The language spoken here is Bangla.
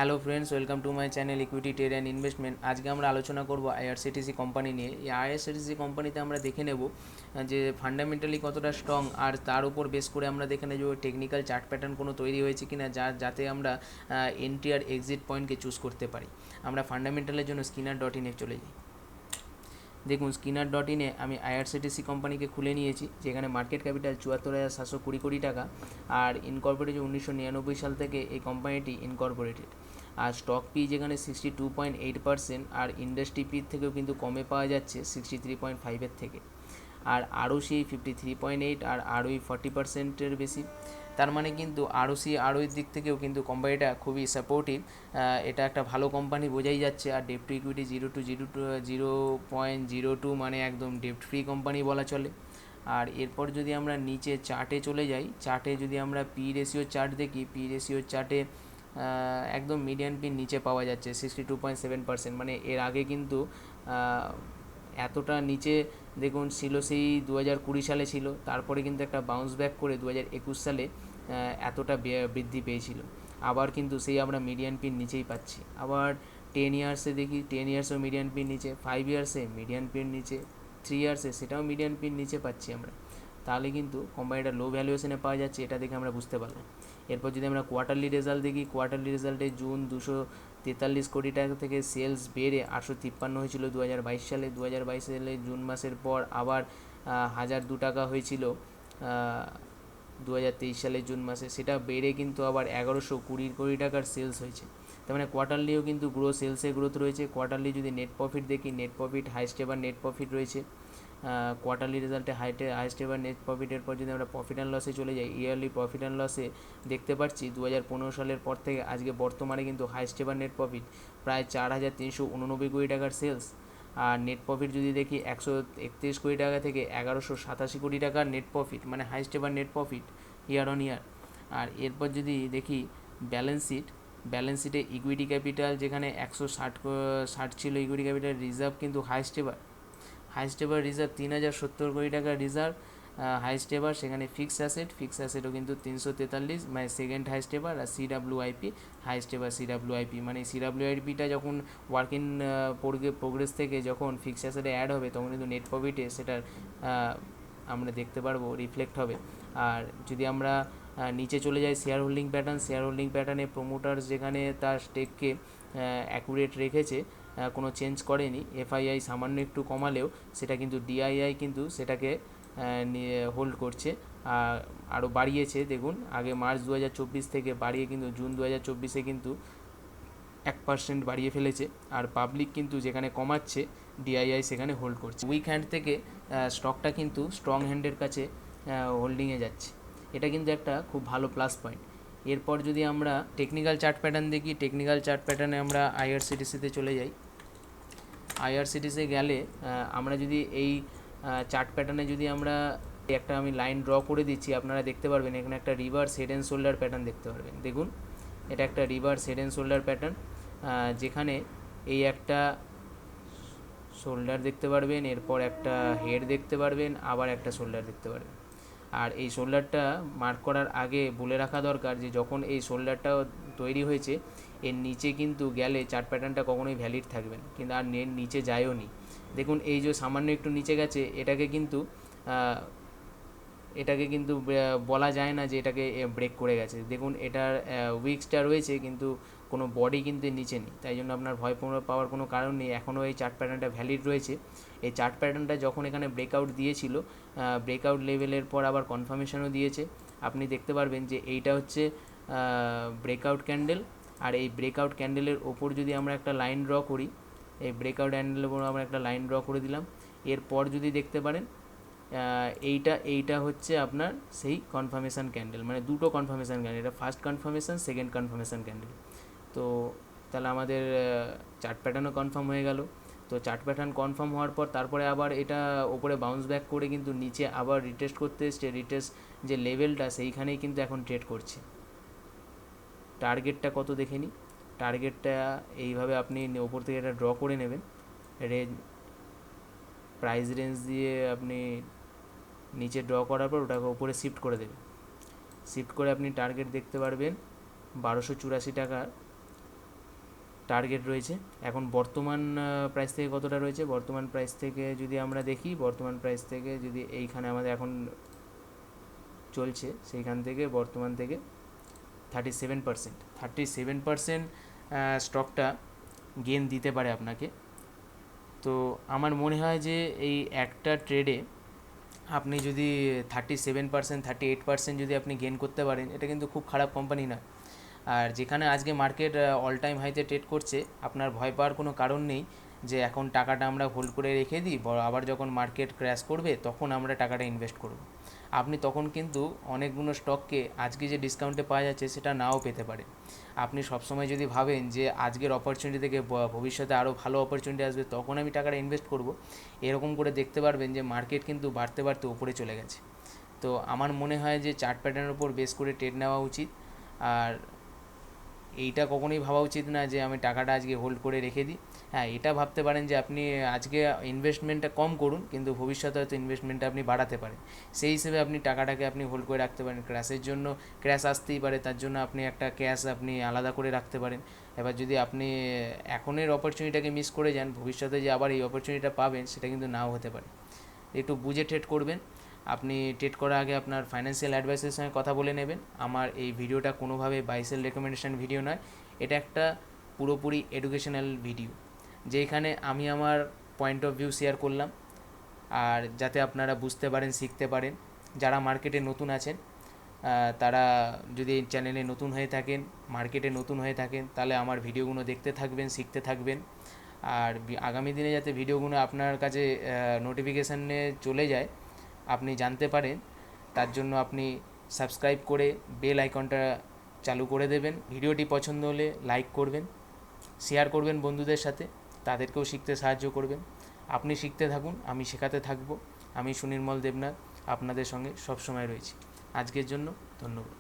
Hello friends, welcome to my channel equity trade and investment. আজকে আমরা আলোচনা করব আইআরসিটিসি কোম্পানি নিয়ে। এই আইআরসিটিসি কোম্পানিতে আমরা দেখে নেব যে ফান্ডামেন্টালি কতটা স্ট্রং, আর তার উপর বেস করে আমরা দেখে নেব টেকনিক্যাল চার্ট প্যাটার্ন কোনো তৈরি হয়েছে কিনা যাতে আমরা এন্ট্রি আর এক্সিট পয়েন্টকে চুজ করতে পারি। আমরা ফান্ডামেন্টালের জন্য স্কিনার.ইনে চলে যাই। দেখুন, স্কিনার.ইনে আমি আইআরসিটিসি কোম্পানিকে খুলে নিয়েছি, যেখানে মার্কেট ক্যাপিটাল ৭৪,৭২০ কোটি টাকা, আর ইনকর্পোরেটেড ১৯৯৯ সাল থেকে এই কোম্পানিটি ইনকর্পোরেটেড। আর স্টক পি যেখানে 62.8%, আর ইন্ডাস্ট্রি পির থেকেও কিন্তু কমে পাওয়া যাচ্ছে 63.5-এর থেকে। আর আরওসি 53.8, আর আরওই 40%-এর বেশি। তার মানে কিন্তু আরওইর দিক থেকেও কিন্তু কোম্পানিটা খুবই সাপোর্টিভ। এটা একটা ভালো কোম্পানি বোঝাই যাচ্ছে। আর ডেপ্ট টু ইকুইটি 0.02, মানে একদম ডেপ্ট ফ্রি কোম্পানি বলা চলে। আর এরপর যদি আমরা নিচে চার্টে চলে যাই, চার্টে যদি আমরা পি রেশিও চার্ট দেখি, পি রেশিও চার্টে একদম মিডিয়ান পির নিচে পাওয়া যাচ্ছে 62.7%। মানে এর আগে কিন্তু এতটা নিচে দেখুন ছিল সেই 2020 সালে ছিল, তারপরে কিন্তু একটা বাউন্স ব্যাক করে 2021 সালে এতটা বৃদ্ধি পেয়েছিল। আবার কিন্তু সেই আমরা মিডিয়ান পির নিচেই পাচ্ছি। আবার 10 ইয়ার্সে দেখি, 10 ইয়ার্সেও মিডিয়ান পির নিচে, 5 ইয়ার্সে মিডিয়ান পির নিচে, 3 ইয়ার্সে সেটাও মিডিয়ান পির নিচে পাচ্ছি আমরা। তাহলে কিন্তু কোম্পানিটা লো ভ্যালুয়েশনে পাওয়া যাচ্ছে, এটা দেখে আমরা বুঝতে পারলাম। এরপর যদি আমরা কোয়ার্টারলি রেজাল্ট দেখি, কোয়ার্টারলি রেজাল্টে জুন 243 কোটি টাকা থেকে সেলস বেড়ে 853 হয়েছিল 2022 সালে। 2022 সালে জুন মাসের পর আবার 1002 টাকা হয়েছিল 2023 সালের জুন মাসে, সেটা বেড়ে কিন্তু আবার 1120 কোটি টাকার সেলস হয়েছে। তার মানে কোয়ার্টারলিও কিন্তু সেলসের গ্রোথ রয়েছে। কোয়ার্টারলি যদি নেট প্রফিট দেখি, net profit highest ever net profit রয়েছে কোয়ার্টারলি রেজাল্টে হাইস্ট এভার নেট প্রফিটের পর যদি আমরা প্রফিট অ্যান্ড লসে চলে যাই, ইয়ারলি প্রফিট অ্যান্ড লসে দেখতে পাচ্ছি 2015 সালের পর থেকে আজকে বর্তমানে কিন্তু হাইস্ট এভার নেট প্রফিট প্রায় 4,389 কোটি টাকার সেলস। আর নেট প্রফিট যদি দেখি 131 কোটি টাকা থেকে 1187 কোটি টাকার নেট প্রফিট, মানে highest ever net profit year on year. আর এরপর যদি দেখি ব্যালেন্স শিট, ব্যালেন্স শিটে ইকুইটি ক্যাপিটাল যেখানে 160 ছিল ইকুইটি ক্যাপিটাল, রিজার্ভ কিন্তু হাইস্ট এভার রিজার্ভ 3,070 কোটি টাকার রিজার্ভ হাইস্ট এভার। সেখানে ফিক্সড অ্যাসেটও কিন্তু 343, মানে সেকেন্ড হাইস্ট এভার। আর সিডাব্লিউআইপি হাইস্ট এভার, সিডাব্লিউআইপি মানে সিডাব্লিউআইপিটা যখন ওয়ার্ক ইন প্রোগ্রেস থেকে যখন ফিক্সড অ্যাসেটে অ্যাড হবে, তখন কিন্তু নেট প্রফিটে সেটার আমরা দেখতে পারবো রিফ্লেক্ট হবে। আর যদি আমরা নিচে চলে যাই শেয়ার হোল্ডিং প্যাটার্নে প্রোমোটার্স যেখানে তার স্টেককে অ্যাকুরেট রেখেছে, কোনো চেঞ্জ করেনি। এফআইআই সামান্য একটু কমালেও সেটা কিন্তু ডিআইআই কিন্তু সেটাকে হোল্ড করছে, আরও বাড়িয়েছে। দেখুন, আগে মার্চ 2024 থেকে বাড়িয়ে কিন্তু জুন 2024-এ কিন্তু 1% বাড়িয়ে ফেলেছে। আর পাবলিক কিন্তু যেখানে কমাচ্ছে, ডিআইআই সেখানে হোল্ড করছে। উইক হ্যান্ড থেকে স্টকটা কিন্তু স্ট্রং হ্যান্ডের কাছে হোল্ডিংয়ে যাচ্ছে। এটা কিন্তু একটা খুব ভালো প্লাস পয়েন্ট। এরপর যদি আমরা টেকনিক্যাল চার্ট প্যাটার্ন দেখি, টেকনিক্যাল চার্ট প্যাটার্নে আমরা আইআরসিটিসিতে চলে যাই। আইআরসিটিসি গেলে আমরা যদি এই চার্ট প্যাটার্নে যদি আমরা একটা আমি লাইন ড্র করে দিচ্ছি, আপনারা দেখতে পারবেন এখানে একটা reverse head and shoulder pattern দেখতে পারবেন। দেখুন, এটা একটা reverse head and shoulder pattern, যেখানে এই একটা শোল্ডার দেখতে পারবেন, এরপর একটা হেড দেখতে পারবেন, আবার একটা শোল্ডার দেখতে পারবেন। আর এই শোল্ডারটা মার্ক করার আগে বলে রাখা দরকার যে যখন এই শোল্ডারটা তৈরি হয়েছে, এর নিচে কিন্তু গেলে চার্ট প্যাটার্নটা কখনোই ভ্যালিড থাকবে না, কিন্তু আর নিচে যায়ও নি। দেখুন, এই যে সামান্য একটু নিচে গেছে, এটাকে কিন্তু বলা যায় না যে এটাকে ব্রেক করে গেছে। দেখুন, এটার উইকসটা রয়েছে কিন্তু কোনো বডি কিন্তু নিচে নেই, তাই জন্য আপনার ভয় পাওয়ার কোনো কারণ নেই। এখনও এই চার্ট প্যাটার্নটা ভ্যালিড রয়েছে। এই চার্ট প্যাটার্নটা যখন এখানে ব্রেকআউট দিয়েছিল, ব্রেকআউট লেভেলের পর আবার কনফার্মেশনও দিয়েছে। আপনি দেখতে পারবেন যে এইটা হচ্ছে ব্রেকআউট ক্যান্ডেল। আর এই ব্রেকআউট ক্যান্ডেলের ওপর যদি আমরা একটা লাইন ড্র করি, এই ব্রেকআউট ক্যান্ডেলের ওপর আমরা একটা লাইন ড্র করে দিলাম। এরপর যদি দেখতে পারেন এইটা হচ্ছে আপনার সেই কনফার্মেশান ক্যান্ডেল, মানে দুটো কনফার্মেশান ক্যান্ডেল, এটা first confirmation, second confirmation candle. তো তাহলে আমাদের চার্ট প্যাটার্নও কনফার্ম হয়ে গেল। তো চার্ট প্যাটার্ন কনফার্ম হওয়ার পর তারপরে আবার এটা ওপরে বাউন্স ব্যাক করে কিন্তু নিচে আবার রিটেস্ট করতে এসছে। রিটেস্ট যে লেভেলটা, সেইখানেই কিন্তু এখন ট্রেড করছে। টার্গেটটা কত দেখে নিই। টার্গেটটা এইভাবে আপনি ওপর থেকে এটা ড্র করে নেবেন, প্রাইস রেঞ্জ দিয়ে আপনি নিচে ড্র করার পর ওটাকে উপরে শিফট করে দেবেন। শিফট করে আপনি টার্গেট দেখতে পারবেন 1284 টাকার টার্গেট রয়েছে। এখন বর্তমান প্রাইস থেকে কতটা রয়েছে, বর্তমান প্রাইস থেকে যদি আমরা দেখি, বর্তমান প্রাইস থেকে যদি এইখানে আমাদের এখন চলছে, সেইখান থেকে বর্তমান থেকে 37% স্টকটা গেন দিতে পারে আপনাকে। তো আমার মনে হয় যে এই একটা ট্রেডে আপনি যদি 38% যদি আপনি গেন করতে পারেন, এটা কিন্তু খুব খারাপ কোম্পানি না। আর যেখানে আজকে মার্কেট অল টাইম হাইতে ট্রেড করছে, আপনার ভয় পাওয়ার কোনো কারণ নেই যে এখন টাকাটা আমরা হোল্ড করে রেখে দিই, আবার যখন মার্কেট ক্র্যাশ করবে তখন আমরা টাকাটা ইনভেস্ট করব। আপনি তখন কিন্তু অনেকগুলো স্টককে আজকে যে ডিসকাউন্টে পাওয়া যাচ্ছে সেটা নাও পেতে পারে। আপনি সবসময় যদি ভাবেন যে আজকের অপরচুনিটি থেকে ভবিষ্যতে আরও ভালো অপরচুনিটি আসবে তখন আমি টাকাটা ইনভেস্ট করব, এরকম করে দেখতে পারবেন যে মার্কেট কিন্তু বাড়তে বাড়তে উপরে চলে গেছে। তো আমার মনে হয় যে চার্ট প্যাটার্নের উপর বেস করে ট্রেড নেওয়া উচিত। আর এইটা কখনোই ভাবা উচিত না যে আমি টাকাটা আজকে হোল্ড করে রেখে দিই। হ্যাঁ, এটা ভাবতে পারেন যে আপনি আজকে ইনভেস্টমেন্টটা কম করুন, কিন্তু ভবিষ্যতে হয়তো ইনভেস্টমেন্টটা আপনি বাড়াতে পারেন। সেই হিসেবে আপনি টাকাটাকে আপনি হোল্ড করে রাখতে পারেন। ক্র্যাশের জন্য, ক্র্যাশ আসতেই পারে, তার জন্য আপনি একটা ক্যাশ আপনি আলাদা করে রাখতে পারেন। এবার যদি আপনি এখনের অপরচুনিটিটাকে মিস করে যান, ভবিষ্যতে যে আবার এই অপরচুনিটিটা পাবেন সেটা কিন্তু নাও হতে পারে। একটু বুঝে ট্রেড করবেন। আপনি ট্রেড করার আগে আপনার ফাইন্যান্সিয়াল অ্যাডভাইসের সঙ্গে কথা বলে নেবেন। আমার এই ভিডিওটা কোনোভাবে বাই সেল রেকমেন্ডেশন ভিডিও নয়, এটা একটা পুরোপুরি এডুকেশনাল ভিডিও, যেখানে আমি আমার পয়েন্ট অফ ভিউ শেয়ার করলাম, আর যাতে আপনারা বুঝতে পারেন, শিখতে পারেন। যারা মার্কেটে নতুন আছেন, তারা যদি এই চ্যানেলে নতুন হয়ে থাকেন, মার্কেটে নতুন হয়ে থাকেন, তাহলে আমার ভিডিওগুলো দেখতে থাকবেন, শিখতে থাকবেন। আর আগামী দিনে যাতে ভিডিওগুলো আপনার কাছে নোটিফিকেশানে চলে যায়, আপনি জানতে পারেন, তার জন্য আপনি সাবস্ক্রাইব করে বেল আইকনটা চালু করে দেবেন। ভিডিওটি পছন্দ হলে লাইক করবেন, শেয়ার করবেন বন্ধুদের সাথে, তাদেরকেও শিখতে সাহায্য করবেন। আপনি শিখতে থাকুন, আমি শেখাতে থাকবো। আমি সুনির্মল দেবনাথ আপনাদের সঙ্গে সবসময় রয়েছি। আজকের জন্য ধন্যবাদ।